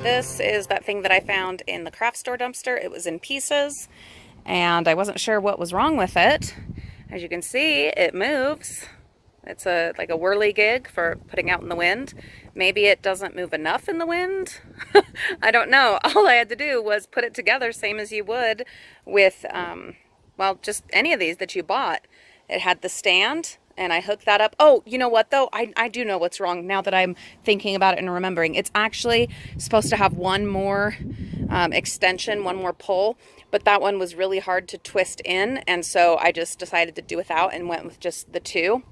This is that thing that I found in the craft store dumpster. It was in pieces, and I wasn't sure what was wrong with it. As you can see, it moves. It's like a whirligig for putting out in the wind. Maybe it doesn't move enough in the wind. I don't know. All I had to do was put it together, same as you would with, well, just any of these that you bought. It had the stand, and I hooked that up. Oh, you know what though? I do know what's wrong now that I'm thinking about it and remembering. It's actually supposed to have one more extension, one more pull, but that one was really hard to twist in, and so I just decided to do without and went with just the 2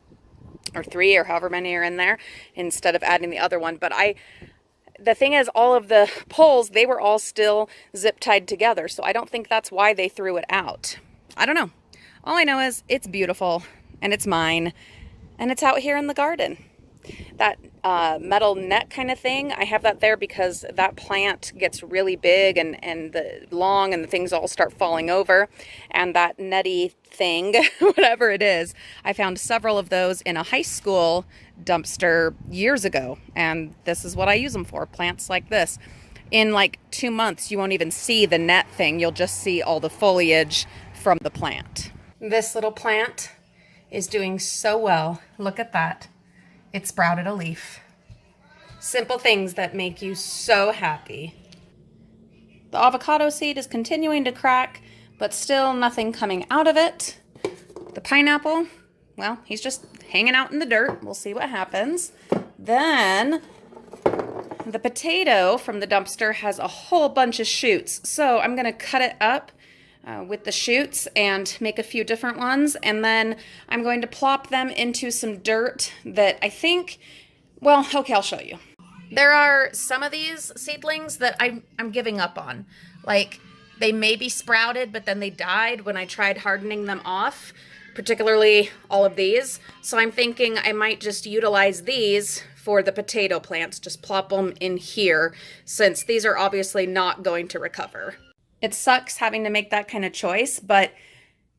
or 3 or however many are in there instead of adding the other one. But the thing is, all of the pulls, they were all still zip tied together, so I don't think that's why they threw it out. I don't know. All I know is it's beautiful, and it's mine, and it's out here in the garden. That metal net kind of thing, I have that there because that plant gets really big and the long, and the things all start falling over. And that netty thing, whatever it is, I found several of those in a high school dumpster years ago, and this is what I use them for, plants like this. In like 2 months, you won't even see the net thing. You'll just see all the foliage from the plant. This little plant is doing so well. Look at that. It sprouted a leaf. Simple things that make you so happy. The avocado seed is continuing to crack, but still nothing coming out of it. The pineapple, well, he's just hanging out in the dirt. We'll see what happens. Then the potato from the dumpster has a whole bunch of shoots, so I'm gonna cut it up with the shoots and make a few different ones, and then I'm going to plop them into some dirt that I think, well, okay, I'll show you. There are some of these seedlings that I'm giving up on. Like, they maybe sprouted, but then they died when I tried hardening them off, particularly all of these. So I'm thinking I might just utilize these for the potato plants, just plop them in here, since these are obviously not going to recover. It sucks having to make that kind of choice, but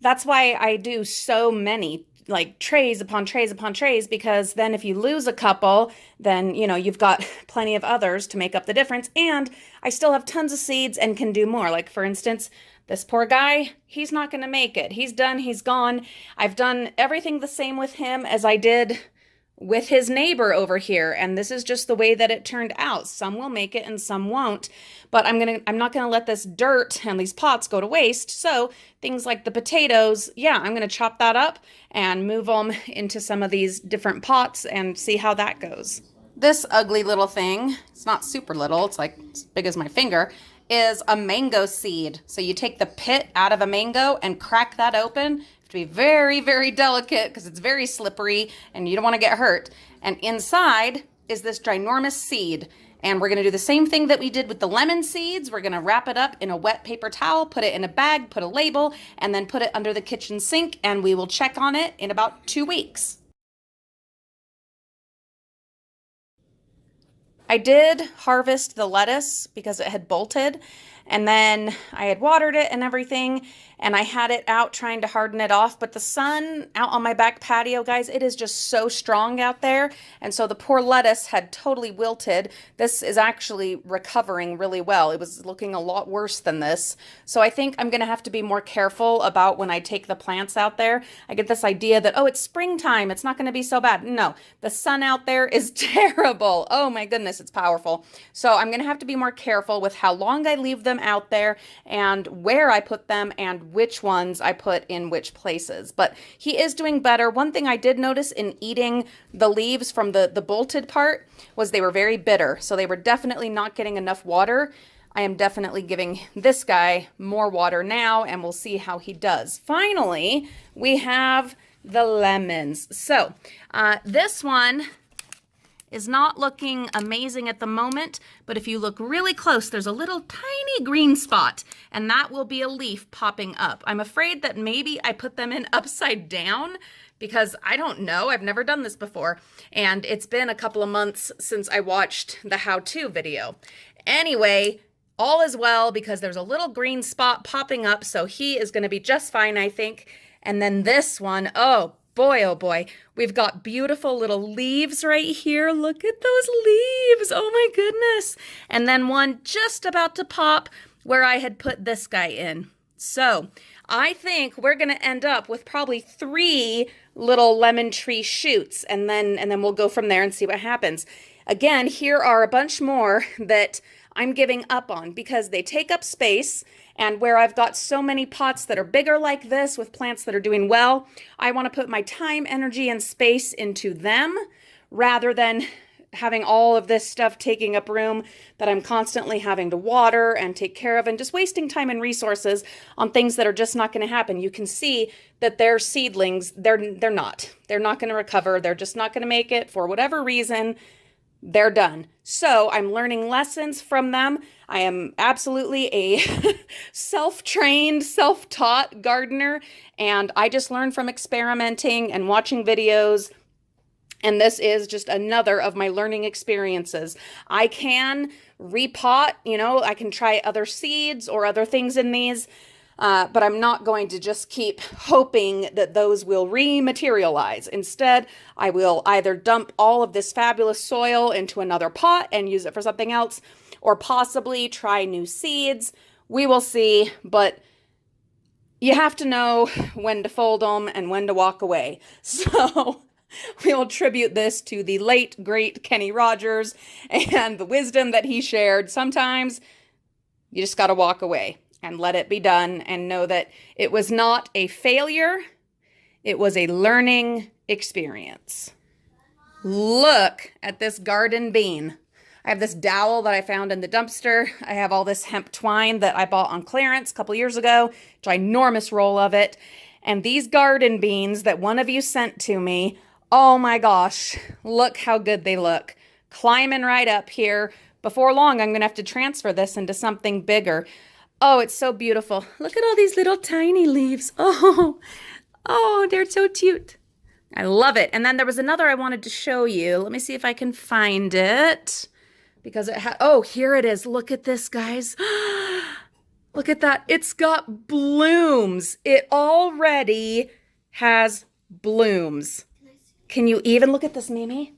that's why I do so many, like trays upon trays upon trays, because then if you lose a couple, then, you know, you've got plenty of others to make up the difference, and I still have tons of seeds and can do more. Like, for instance, this poor guy, he's not going to make it. He's done, he's gone. I've done everything the same with him as I did with his neighbor over here, and this is just the way that it turned out. Some will make it and some won't, but I'm not gonna let this dirt and these pots go to waste. So things like the potatoes, yeah, I'm gonna chop that up and move them into some of these different pots and see how that goes. This ugly little thing, it's not super little, it's like as big as my finger, is a mango seed. So you take the pit out of a mango and crack that open. To be very, very delicate because it's very slippery and you don't want to get hurt. And inside is this ginormous seed. And we're going to do the same thing that we did with the lemon seeds. We're going to wrap it up in a wet paper towel, put it in a bag, put a label, and then put it under the kitchen sink, and we will check on it in about 2 weeks. I did harvest the lettuce because it had bolted, and then I had watered it and everything, and I had it out trying to harden it off, but the sun out on my back patio, guys, it is just so strong out there, and so the poor lettuce had totally wilted. This is actually recovering really well. It was looking a lot worse than this, so I think I'm gonna have to be more careful about when I take the plants out there. I get this idea that, oh, it's springtime, it's not gonna be so bad. No, the sun out there is terrible. Oh my goodness, it's powerful. So I'm gonna have to be more careful with how long I leave them out there and where I put them and which ones I put in which places. But he is doing better. One thing I did notice in eating the leaves from the bolted part was they were very bitter. So they were definitely not getting enough water. I am definitely giving this guy more water now, and we'll see how he does. Finally, we have the lemons. So this one is not looking amazing at the moment, but if you look really close, there's a little tiny green spot, and that will be a leaf popping up. I'm afraid that maybe I put them in upside down because I don't know, I've never done this before, and it's been a couple of months since I watched the how-to video. Anyway, all is well because there's a little green spot popping up, so he is gonna be just fine, I think. And then this one, oh boy, oh boy, we've got beautiful little leaves right here. Look at those leaves. Oh my goodness. And then one just about to pop where I had put this guy in. So I think we're going to end up with probably 3 little lemon tree shoots, and then we'll go from there and see what happens. Again, here are a bunch more that I'm giving up on because they take up space, and where I've got so many pots that are bigger like this with plants that are doing well, I want to put my time, energy, and space into them rather than having all of this stuff taking up room that I'm constantly having to water and take care of and just wasting time and resources on things that are just not going to happen. You can see that their seedlings, they're not going to recover. They're just not going to make it for whatever reason. They're done. So I'm learning lessons from them. I am absolutely a self-trained, self-taught gardener, and I just learn from experimenting and watching videos. And this is just another of my learning experiences. I can repot, I can try other seeds or other things in these, but I'm not going to just keep hoping that those will rematerialize. Instead, I will either dump all of this fabulous soil into another pot and use it for something else, or possibly try new seeds. We will see, but you have to know when to fold them and when to walk away. So we will tribute this to the late, great Kenny Rogers and the wisdom that he shared. Sometimes you just got to walk away and let it be done and know that it was not a failure. It was a learning experience. Look at this garden bean. I have this dowel that I found in the dumpster. I have all this hemp twine that I bought on clearance a couple years ago, ginormous roll of it. And these garden beans that one of you sent to me, oh my gosh, look how good they look. Climbing right up here. Before long, I'm going to have to transfer this into something bigger. Oh, it's so beautiful. Look at all these little tiny leaves. Oh, they're so cute. I love it. And then there was another I wanted to show you. Let me see if I can find it. Because it had, oh, here it is. Look at this, guys. Look at that. It's got blooms. It already has blooms. Can you even look at this, Mimi?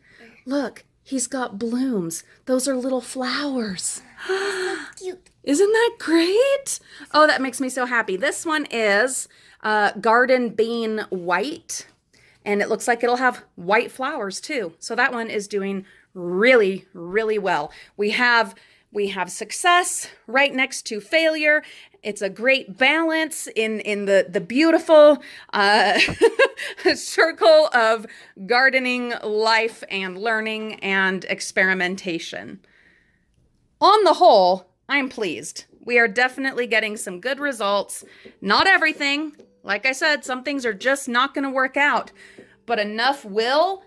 Look, he's got blooms. Those are little flowers. So cute. Isn't that great? Oh, that makes me so happy. This one is garden bean white, and it looks like it'll have white flowers too. So that one is doing really, really well. We have success right next to failure. It's a great balance in the beautiful circle of gardening, life, and learning and experimentation. On the whole, I'm pleased. We are definitely getting some good results. Not everything. Like I said, some things are just not going to work out, but enough will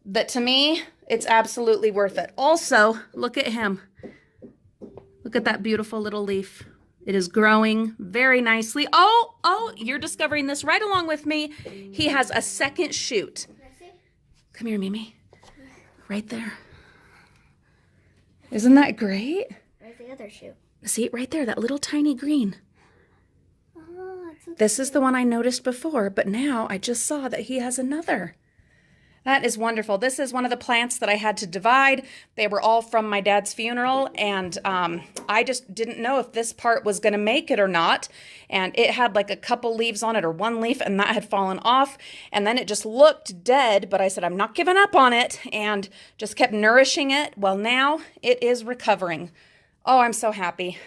that to me, it's absolutely worth it. Also, look at him. Look at that beautiful little leaf. It is growing very nicely. Oh, you're discovering this right along with me. He has a second shoot. Come here, Mimi. Right there. Isn't that great? Where's the other shoe? See it right there, that little tiny green. Oh, that's so This is the one I noticed before, but now I just saw that he has another. That is wonderful. This is one of the plants that I had to divide. They were all from my dad's funeral, and I just didn't know if this part was going to make it or not. And it had like a couple leaves on it, or one leaf, and that had fallen off. And then it just looked dead, but I said, I'm not giving up on it, and just kept nourishing it. Well, now it is recovering. Oh, I'm so happy.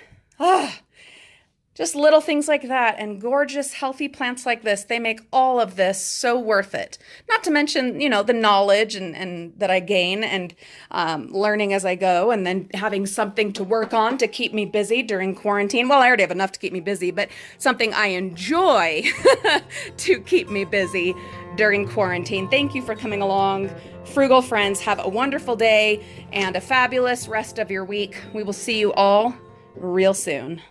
Just little things like that and gorgeous, healthy plants like this, they make all of this so worth it. Not to mention, the knowledge and that I gain and learning as I go, and then having something to work on to keep me busy during quarantine. Well, I already have enough to keep me busy, but something I enjoy to keep me busy during quarantine. Thank you for coming along. Frugal friends, have a wonderful day and a fabulous rest of your week. We will see you all real soon.